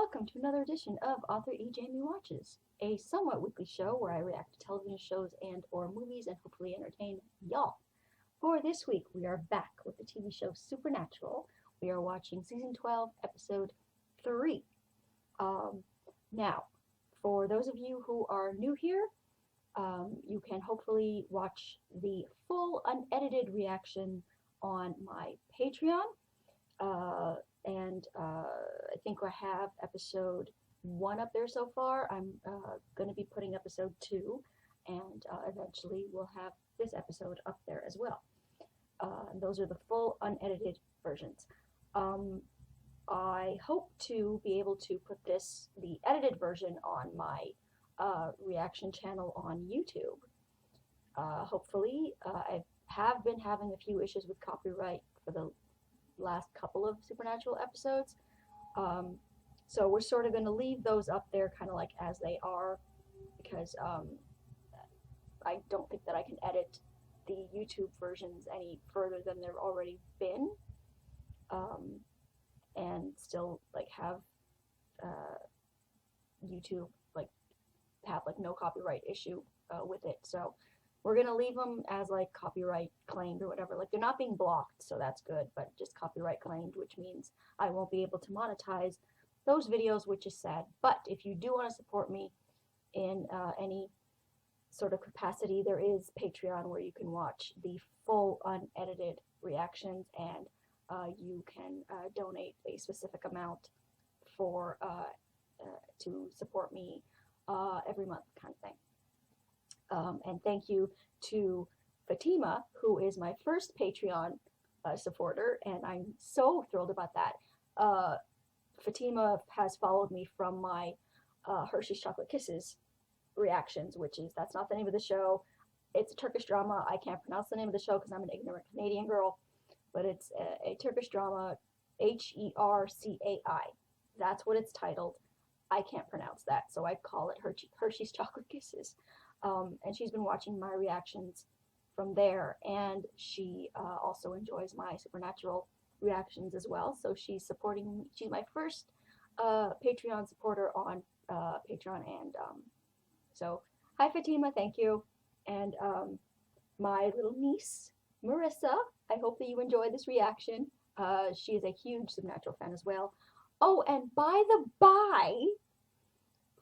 welcome to another edition of Author E. Jamie Watches, a somewhat weekly show where I react to television shows and or movies and hopefully entertain y'all. For this week, we are back with the TV show Supernatural. We are watching Season 12, Episode 3. Now, for those of you who are new here, you can hopefully watch the full unedited reaction on my Patreon. I think I have episode 1 up there so far. I'm going to be putting episode 2, and eventually we'll have this episode up there as well. Those are the full unedited versions. I hope to be able to put the edited version on my reaction channel on YouTube. Hopefully, I have been having a few issues with copyright for the last couple of Supernatural episodes, so we're sort of going to leave those up there kind of like as they are, because I don't think that I can edit the YouTube versions any further than they've already been, and still like have YouTube have no copyright issue with it. So we're gonna leave them as copyright claimed or whatever. They're not being blocked, so that's good, but just copyright claimed, which means I won't be able to monetize those videos, which is sad. But if you do want to support me in any sort of capacity, there is Patreon where you can watch the full unedited reactions, and you can donate a specific amount for to support me every month, kind of thing. And thank you to Fatima, who is my first Patreon supporter, and I'm so thrilled about that. Fatima has followed me from my Hershey's Chocolate Kisses reactions, that's not the name of the show. It's a Turkish drama. I can't pronounce the name of the show because I'm an ignorant Canadian girl, but it's a Turkish drama, Hercai. That's what it's titled. I can't pronounce that, so I call it Hershey's Chocolate Kisses. And she's been watching my reactions from there, and she also enjoys my Supernatural reactions as well. So she's supporting me. She's my first Patreon supporter on Patreon, and so hi Fatima, thank you. And my little niece Marissa, I hope that you enjoy this reaction. She is a huge Supernatural fan as well. Oh, and by the by,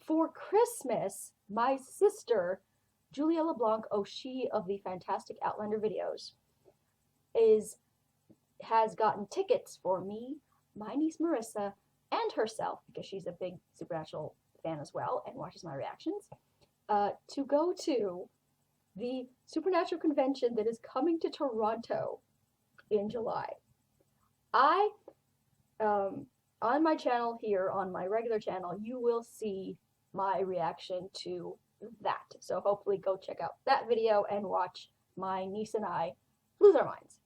for Christmas, my sister Julia LeBlanc, she of the Fantastic Outlander videos, has gotten tickets for me, my niece Marissa, and herself, because she's a big Supernatural fan as well and watches my reactions, to go to the Supernatural convention that is coming to Toronto in July. On my channel here, on my regular channel, you will see my reaction to that. So hopefully go check out that video and watch my niece and I lose our minds.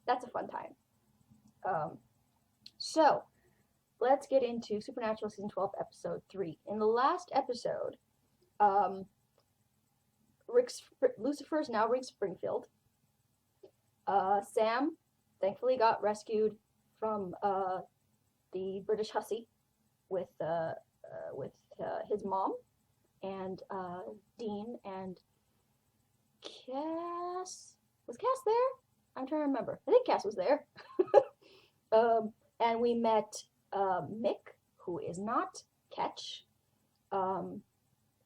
That's a fun time. So let's get into Supernatural Season 12, Episode 3. In the last episode, Lucifer is now in Springfield. Sam thankfully got rescued from the British hussy with his mom, and Dean and Cass. Was Cass there? I'm trying to remember. I think Cass was there. And we met Mick, who is not Ketch. And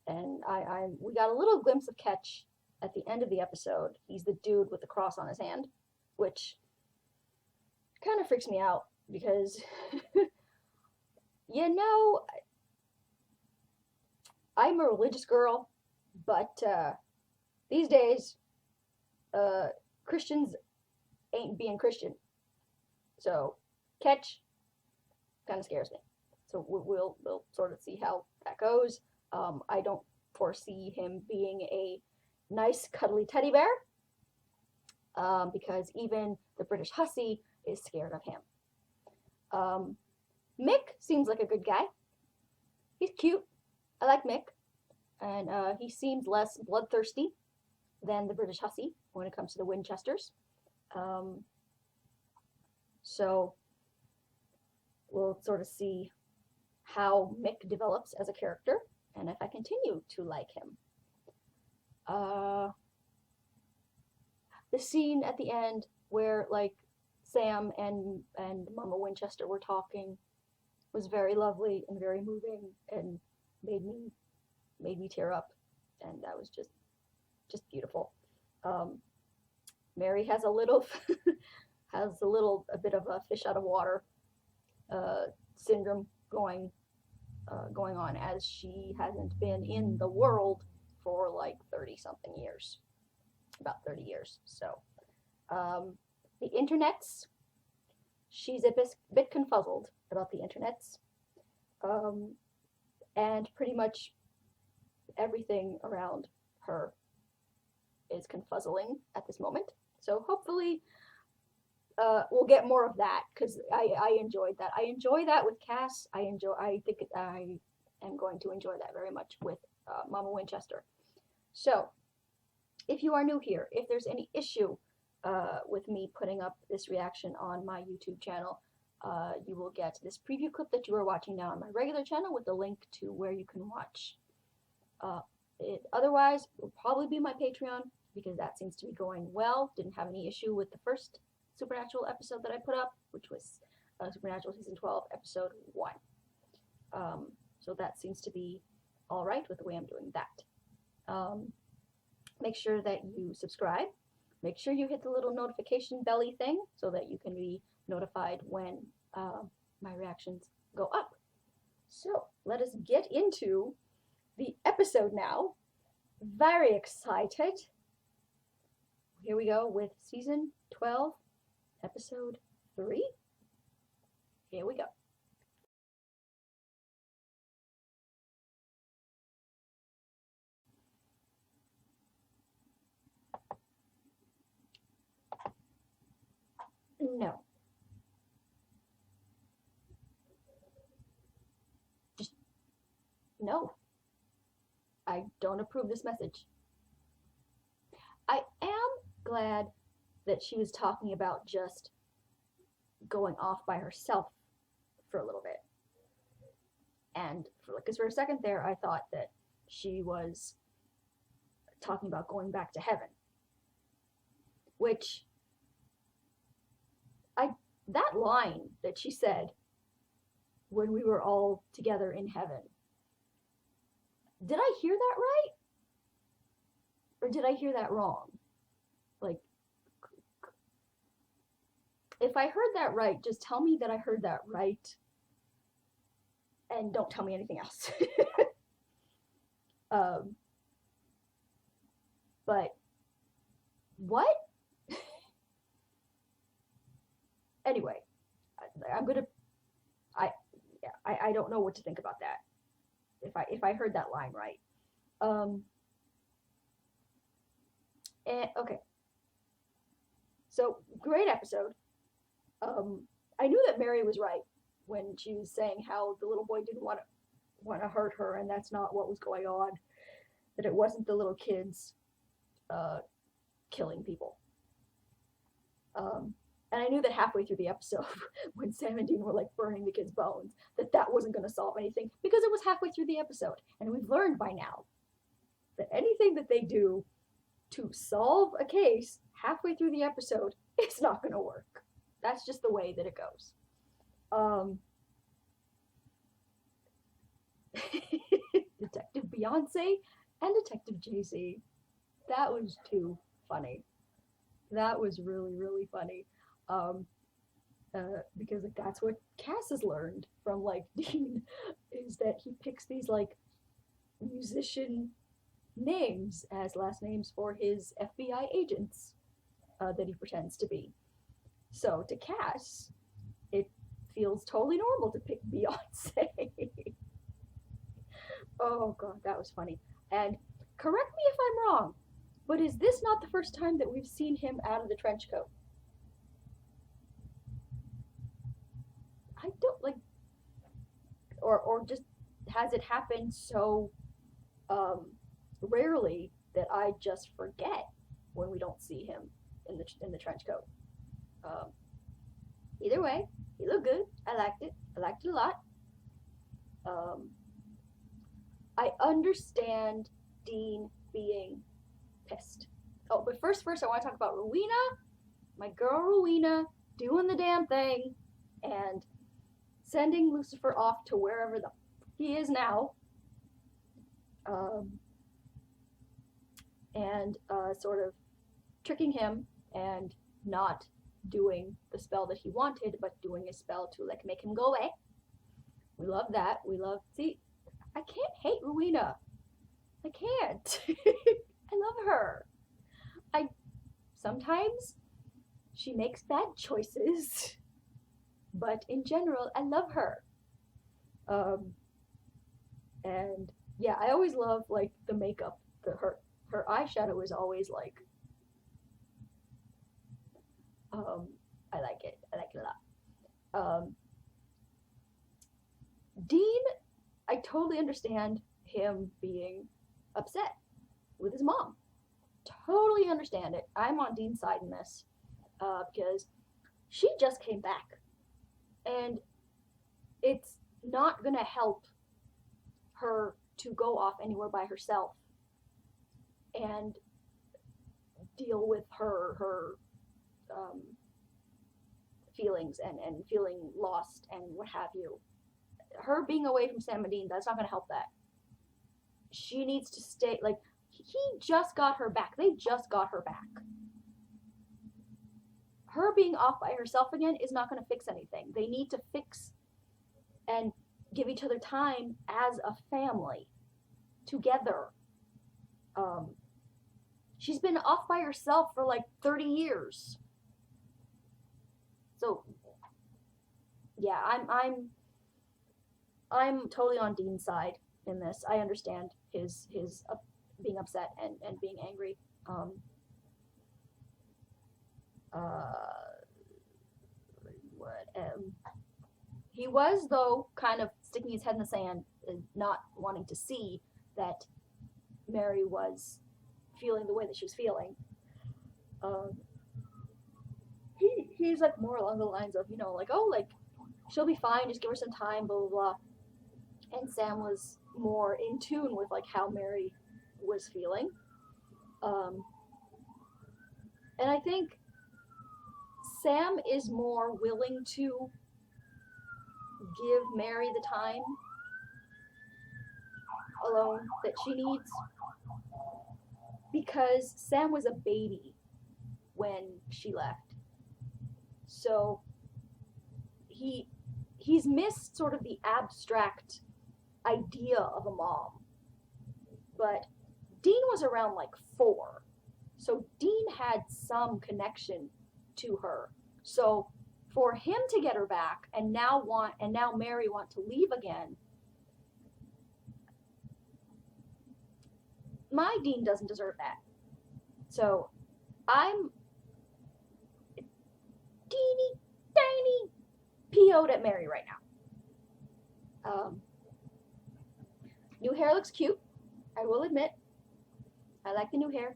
we got a little glimpse of Ketch at the end of the episode. He's the dude with the cross on his hand, which kind of freaks me out because, I'm a religious girl, but these days, Christians ain't being Christian. So, Ketch kind of scares me. So we'll sort of see how that goes. I don't foresee him being a nice, cuddly teddy bear, because even the British hussy is scared of him. Mick seems like a good guy. He's cute. I like Mick, and he seems less bloodthirsty than the British hussy when it comes to the Winchesters. So we'll sort of see how Mick develops as a character, and if I continue to like him. The scene at the end where like Sam and Mama Winchester were talking was very lovely and very moving and made me tear up, and that was just beautiful. Mary has a little a bit of a fish out of water syndrome going on, as she hasn't been in the world for like 30 something years, about 30 years. So the internets, she's a bit confuzzled about the internets, and pretty much everything around her is confuzzling at this moment. So hopefully we'll get more of that, because I enjoyed that. I enjoy that with Cass. I think I am going to enjoy that very much with Mama Winchester. So if you are new here, if there's any issue with me putting up this reaction on my YouTube channel, you will get this preview clip that you are watching now on my regular channel with a link to where you can watch. Otherwise, it will probably be my Patreon, because that seems to be going well. Didn't have any issue with the first Supernatural episode that I put up, which was Supernatural Season 12, Episode 1. So that seems to be alright with the way I'm doing that. Make sure that you subscribe. Make sure you hit the little notification belly thing so that you can be notified when my reactions go up. So let us get into the episode now. Very excited. Here we go with Season 12, Episode 3. Here we go. No. Just no. I don't approve this message. I am glad that she was talking about just going off by herself for a little bit. And because for a second there, I thought that she was talking about going back to heaven. Which, that line that she said when we were all together in heaven, did I hear that right? Or did I hear that wrong? Like, if I heard that right, just tell me that I heard that right, and don't tell me anything else. But what? Anyway, I don't know what to think about that. If I heard that line right. Okay. So great episode. I knew that Mary was right when she was saying how the little boy didn't want to hurt her, and that's not what was going on. That it wasn't the little kids killing people. And I knew that halfway through the episode, when Sam and Dean were like burning the kids' bones, that wasn't going to solve anything, because it was halfway through the episode. And we've learned by now that anything that they do to solve a case halfway through the episode, it's not going to work. That's just the way that it goes. Detective Beyonce and Detective JayZ. That was too funny. That was really, really funny. Because like, that's what Cass has learned from like Dean, is that he picks these like musician names as last names for his FBI agents that he pretends to be. So to Cass, it feels totally normal to pick Beyonce. Oh god, that was funny. And correct me if I'm wrong, but is this not the first time that we've seen him out of the trench coat? I don't like, or just has it happened so rarely that I just forget when we don't see him in the trench coat. Either way, he looked good. I liked it. I liked it a lot. Um, I understand Dean being pissed. Oh, but first, I want to talk about Rowena, my girl Rowena, doing the damn thing and sending Lucifer off to wherever he is now. And sort of tricking him and not doing the spell that he wanted, but doing a spell to like make him go away. We love that. See, I can't hate Rowena. I can't. I love her. Sometimes she makes bad choices, but in general, I love her. And yeah, I always love like the makeup. Her eyeshadow is always like, I like it a lot. Dean, I totally understand him being upset with his mom. Totally understand it. I'm on Dean's side in this, because she just came back, and it's not gonna help her to go off anywhere by herself and deal with her feelings and feeling lost and what have you. Her being away from Sam and Dean, that's not gonna help that. She needs to stay, like, he just got her back. They just got her back. Her being off by herself again is not going to fix anything. They need to fix and give each other time as a family together. She's been off by herself for like 30 years. So yeah, I'm totally on Dean's side in this. I understand his being upset and being angry. He was, though, kind of sticking his head in the sand and not wanting to see that Mary was feeling the way that she was feeling. He's like more along the lines of, like, oh, like, she'll be fine, just give her some time, blah, blah, blah. And Sam was more in tune with, like, how Mary was feeling. And I think Sam is more willing to give Mary the time alone that she needs, because Sam was a baby when she left. So he's missed sort of the abstract idea of a mom. But Dean was around like 4. So Dean had some connection to her. So for him to get her back and now Mary want to leave again, my Dean doesn't deserve that. So I'm teeny tiny PO'd at Mary right now. New hair looks cute, I will admit. I like the new hair.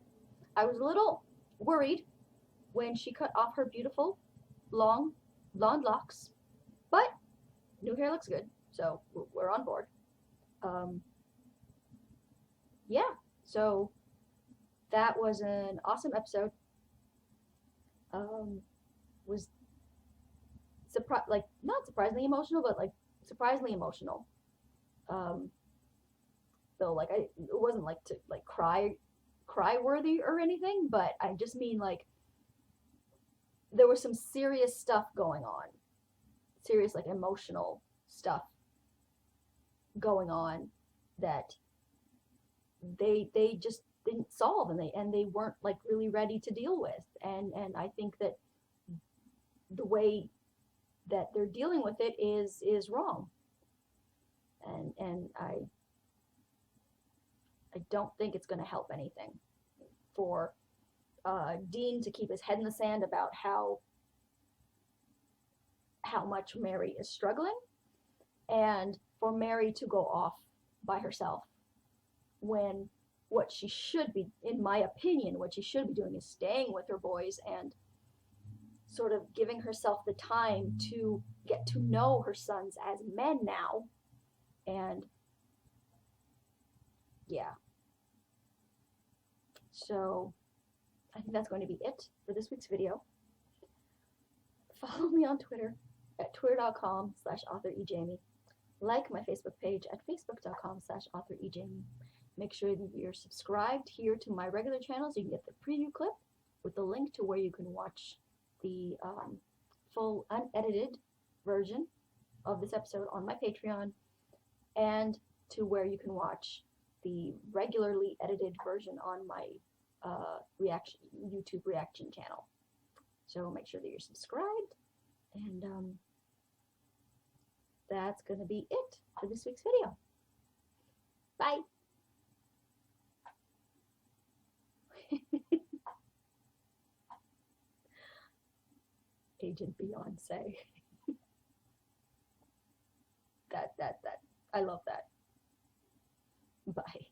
I was a little worried when she cut off her beautiful long blonde locks, but new hair looks good, so we're on board. Yeah, so that was an awesome episode. Was not surprisingly emotional, but like surprisingly emotional. Though like it wasn't like to like cry worthy or anything, but I just mean like there was some serious stuff going on, serious like emotional stuff going on that they just didn't solve, and they weren't like really ready to deal with, and I think that the way that they're dealing with it is wrong, and I don't think it's going to help anything for Dean to keep his head in the sand about how much Mary is struggling, and for Mary to go off by herself when what she should be, in my opinion, what she should be doing is staying with her boys and sort of giving herself the time to get to know her sons as men now And yeah, so I think that's going to be it for this week's video. Follow me on Twitter at twitter.com/authorejamie. Like my Facebook page at facebook.com/authorejamie. Make sure that you're subscribed here to my regular channel so you can get the preview clip with the link to where you can watch the full unedited version of this episode on my Patreon, and to where you can watch the regularly edited version on my YouTube reaction channel. So make sure that you're subscribed, and that's going to be it for this week's video. Bye! Agent Beyonce. that I love that. Bye.